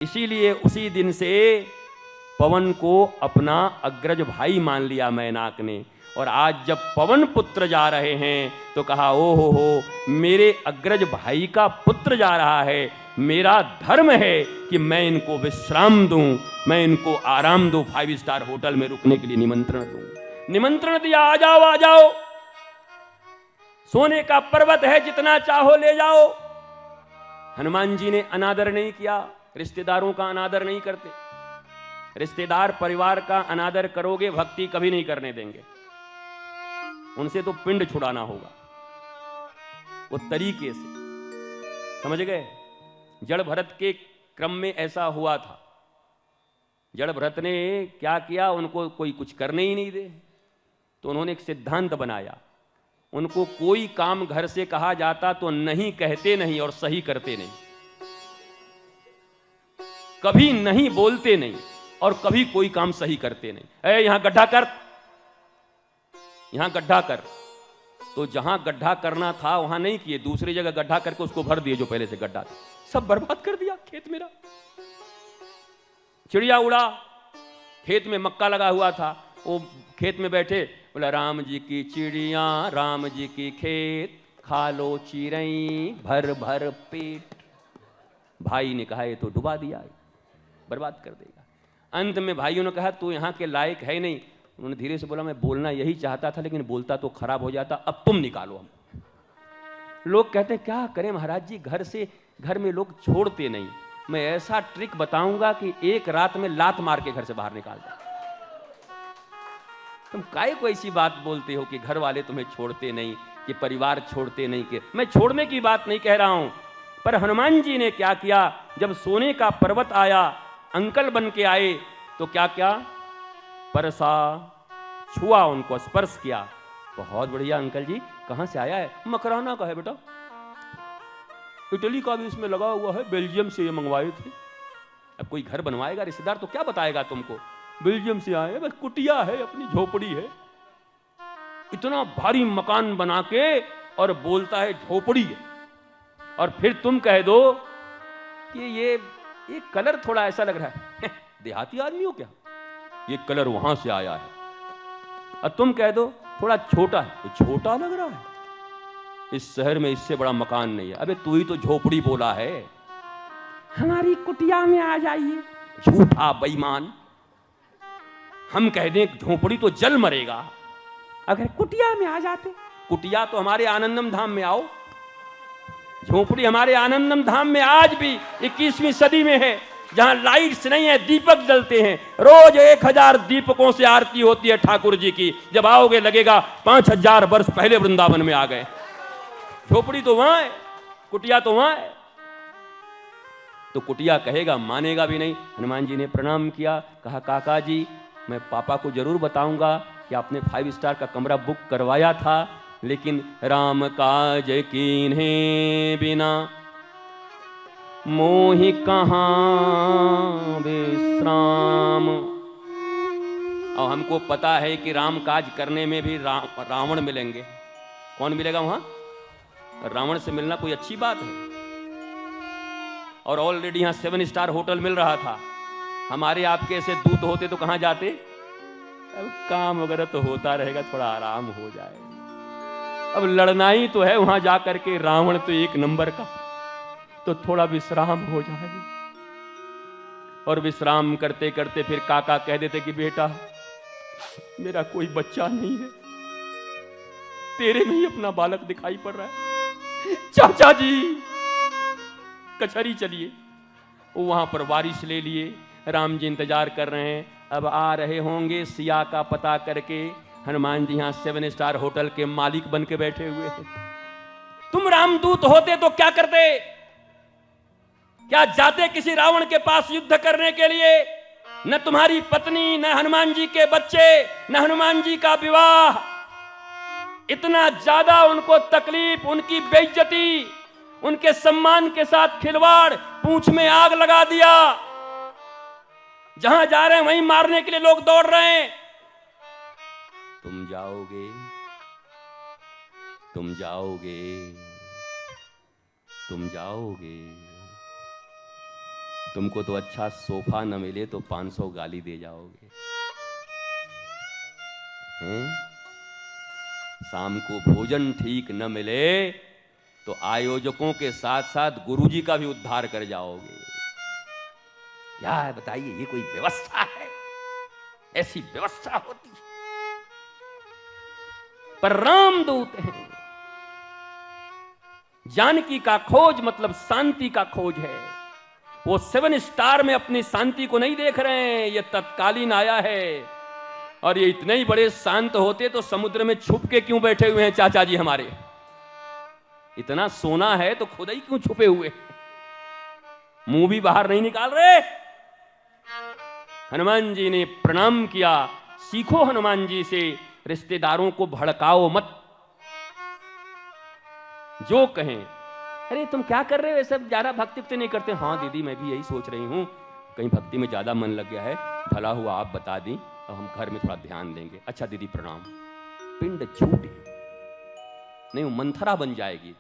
इसीलिए उसी दिन से पवन को अपना अग्रज भाई मान लिया मैनाक ने। और आज जब पवन पुत्र जा रहे हैं तो कहा ओ हो मेरे अग्रज भाई का पुत्र जा रहा है, मेरा धर्म है कि मैं इनको विश्राम दूं, मैं इनको आराम दूं, 5 स्टार होटल में रुकने के लिए निमंत्रण दूं। निमंत्रण दिया, आ जाओ आ जाओ, सोने का पर्वत है, जितना चाहो ले जाओ। हनुमान जी ने अनादर नहीं किया, रिश्तेदारों का अनादर नहीं करते। रिश्तेदार परिवार का अनादर करोगे भक्ति कभी नहीं करने देंगे, उनसे तो पिंड छुड़ाना होगा वो तरीके से, समझ गए। जड़ भरत के क्रम में ऐसा हुआ था। जड़ भरत ने क्या किया, उनको कोई कुछ करने ही नहीं दे, तो उन्होंने एक सिद्धांत बनाया, उनको कोई काम घर से कहा जाता तो नहीं कहते नहीं और सही करते नहीं, कभी नहीं बोलते नहीं और कभी कोई काम सही करते नहीं। यहां गड्ढा कर, यहां गड्ढा कर, तो जहां गड्ढा करना था वहां नहीं किए, दूसरी जगह गड्ढा करके उसको भर दिए जो पहले से गड्ढा था, सब बर्बाद कर दिया खेत मेरा। चिड़िया उड़ा, खेत में मक्का लगा हुआ था, वो खेत में बैठे, बोला राम जी की चिड़िया राम जी की खेत, खा लो चिरई भर भर पेट। भाई ने कहा ये तो डुबा दिया, बर्बाद कर देगा। अंत में भाइयों ने कहा तू यहाँ के लायक है नहीं। उन्होंने धीरे से बोला मैं बोलना यही चाहता था लेकिन बोलता तो खराब हो जाता, अब तुम निकालो हम। लोग कहते हैं क्या करें महाराज जी, घर में लोग छोड़ते नहीं, मैं ऐसा ट्रिक बताऊंगा कि एक रात में लात मार के घर से बाहर निकाल दो। तुम काहे को ऐसी बात बोलते हो कि घर वाले तुम्हें छोड़ते नहीं, कि परिवार छोड़ते नहीं, कि मैं छोड़ने की बात नहीं कह रहा हूं, पर हनुमान जी ने क्या किया, जब सोने का पर्वत आया, अंकल बन के आए, तो क्या क्या परसा, छुआ, उनको स्पर्श किया। बहुत बढ़िया अंकल जी, कहां से आया है? मकराना का है बेटा, इटली का भी इसमें लगा हुआ है, बेल्जियम से ये मंगवाए थे। अब कोई घर बनवाएगा रिश्तेदार तो क्या बताएगा तुमको, बेल्जियम से आए, बस कुटिया है, अपनी झोपड़ी है। इतना भारी मकान बना के और बोलता है झोपड़ी है, और फिर तुम कह दो कि ये कलर थोड़ा ऐसा लग रहा है देहाती आदमी हो क्या, ये कलर वहां से आया है। और तुम कह दो थोड़ा छोटा है, तो छोटा लग रहा है, इस शहर में इससे बड़ा मकान नहीं है। अबे तू ही तो झोपड़ी बोला है, हमारी कुटिया में आ जाइए। झूठा बेईमान, हम कह दें झोपड़ी तो जल मरेगा, अगर कुटिया में आ जाते। कुटिया तो हमारे आनंदम धाम में आओ, झोपड़ी हमारे आनंदम धाम में आज भी 21वीं सदी में है, जहां लाइट्स नहीं है, दीपक जलते हैं, रोज 1000 दीपकों से आरती होती है ठाकुर जी की। जब आओगे लगेगा 5000 वर्ष पहले वृंदावन में आ गए। झोपड़ी तो वहां है, कुटिया तो वहां है। तो कुटिया कहेगा, मानेगा भी नहीं। हनुमान जी ने प्रणाम किया, कहा काका जी मैं पापा को जरूर बताऊंगा कि आपने 5 स्टार का कमरा बुक करवाया था, लेकिन राम काज कीन्हे बिना मोहि कहाँ विश्राम। और हमको पता है कि राम काज करने में भी रावण मिलेंगे। कौन मिलेगा वहां? रावण से मिलना कोई अच्छी बात है। और ऑलरेडी यहां 7 स्टार होटल मिल रहा था, हमारे आपके ऐसे दूत होते तो कहां जाते? अब काम वगैरह तो होता रहेगा, थोड़ा आराम हो जाए। अब लड़ना ही तो है वहां जाकर के, रावण तो 1 नंबर का, तो थोड़ा विश्राम हो जाए। और विश्राम करते करते फिर काका कह देते कि बेटा मेरा कोई बच्चा नहीं है, तेरे में ही अपना बालक दिखाई पड़ रहा है। चाचा जी कचहरी चलिए। वो वहां पर वारिस ले लिए, राम जी इंतजार कर रहे हैं, अब आ रहे होंगे सिया का पता करके। हनुमान जी यहां 7 स्टार होटल के मालिक बन के बैठे हुए हैं। तुम रामदूत होते तो क्या करते? क्या जाते किसी रावण के पास युद्ध करने के लिए? न तुम्हारी पत्नी, न हनुमान जी के बच्चे, न हनुमान जी का विवाह, इतना ज्यादा उनको तकलीफ, उनकी बेइज्जती, उनके सम्मान के साथ खिलवाड़, पूंछ में आग लगा दिया। जहां जा रहे हैं वहीं मारने के लिए लोग दौड़ रहे हैं। तुम जाओगे, तुम जाओगे, तुम जाओगे। तुमको तो अच्छा सोफा न मिले तो 500 गाली दे जाओगे हैं? शाम को भोजन ठीक न मिले तो आयोजकों के साथ साथ गुरुजी का भी उद्धार कर जाओगे। क्या है बताइए, ये कोई व्यवस्था है? ऐसी व्यवस्था होती है? पर रामदूत हैं। जानकी का खोज मतलब शांति का खोज है। वो 7 स्टार में अपनी शांति को नहीं देख रहे हैं, ये तत्कालीन आया है। और ये इतने ही बड़े शांत होते तो समुद्र में छुप के क्यों बैठे हुए हैं चाचा जी हमारे? इतना सोना है तो खुद ही क्यों छुपे हुए, मुंह भी बाहर नहीं निकाल रहे? हनुमान जी ने प्रणाम किया। सीखो हनुमान जी से, रिश्तेदारों को भड़काओ मत। जो कहें, अरे तुम क्या कर रहे हो, सब ज्यादा भक्ति तो नहीं करते? हाँ दीदी मैं भी यही सोच रही हूं, कहीं भक्ति में ज्यादा मन लग गया है, भला हुआ आप बता दी तो हम घर में थोड़ा ध्यान देंगे। अच्छा दीदी प्रणाम। पिंड छूटे नहीं, वो मंथरा बन जाएगी,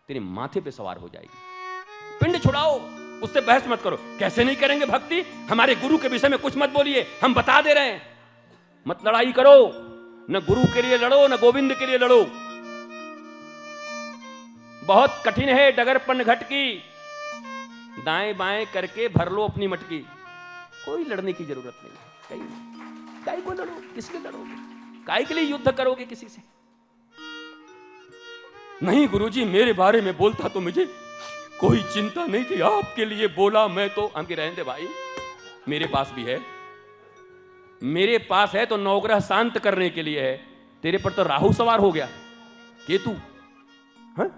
तेरे माथे पे सवार हो जाएगी। पिंड छुड़ाओ, उससे बहस मत करो। कैसे नहीं करेंगे भक्ति? हमारे गुरु के विषय में कुछ मत बोलिए, हम बता दे रहे हैं। मत लड़ाई करो, न गुरु के लिए लड़ो न गोविंद के लिए लड़ो। बहुत कठिन है डगर पन घट की, दाएं बाएं करके भर लो अपनी मटकी। कोई लड़ने की जरूरत नहीं। काहे को लड़ो, किसके लड़ोगे? काहे के लिए युद्ध करोगे किसी से? नहीं गुरुजी मेरे बारे में बोलता तो मुझे कोई चिंता नहीं थी, आपके लिए बोला मैं तो। हम कह रहने दे भाई, मेरे पास भी है, मेरे पास है तो नवग्रह शांत करने के लिए है। तेरे पर तो राहु सवार हो गया, केतु। हाँ?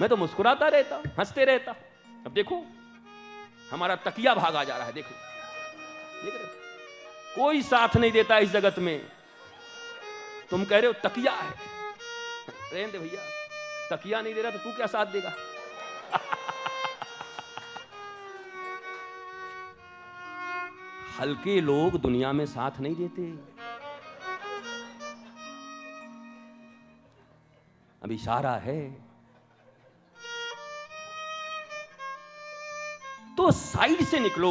मैं तो मुस्कुराता रहता, हंसते रहता। अब देखो हमारा तकिया भागा जा रहा है। देखो देख रहे हो? कोई साथ नहीं देता इस जगत में। तुम कह रहे हो तकिया है, रहने दे भैया, तकिया नहीं दे रहा तो तू क्या साथ देगा? हल्के लोग दुनिया में साथ नहीं देते। अब इशारा है तो साइड से निकलो।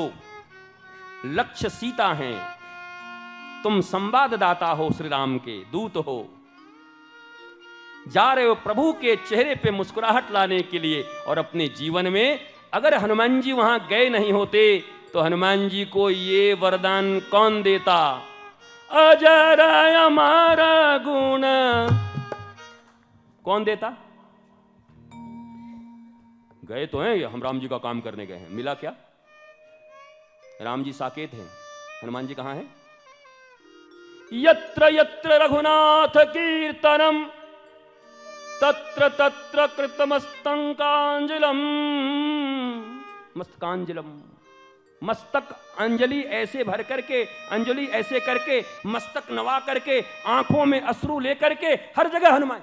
लक्ष्य सीता हैं, तुम संवाददाता हो, श्री राम के दूत हो। जा रहे हो प्रभु के चेहरे पे मुस्कुराहट लाने के लिए। और अपने जीवन में अगर हनुमान जी वहां गए नहीं होते तो हनुमान जी को ये वरदान कौन देता? अजर हमारा गुण कौन देता? गए तो हैं, हम राम जी का काम करने गए हैं, मिला क्या? राम जी साकेत हैं, हनुमान जी कहां हैं? यत्र यत्र रघुनाथ कीर्तनम तत्र तत्र कृतमस्तकांजलम। मस्तकांजलम, मस्तक अंजलि ऐसे भर करके, अंजलि ऐसे करके, मस्तक नवा करके, आंखों में अश्रु लेकर के हर जगह हनुमान।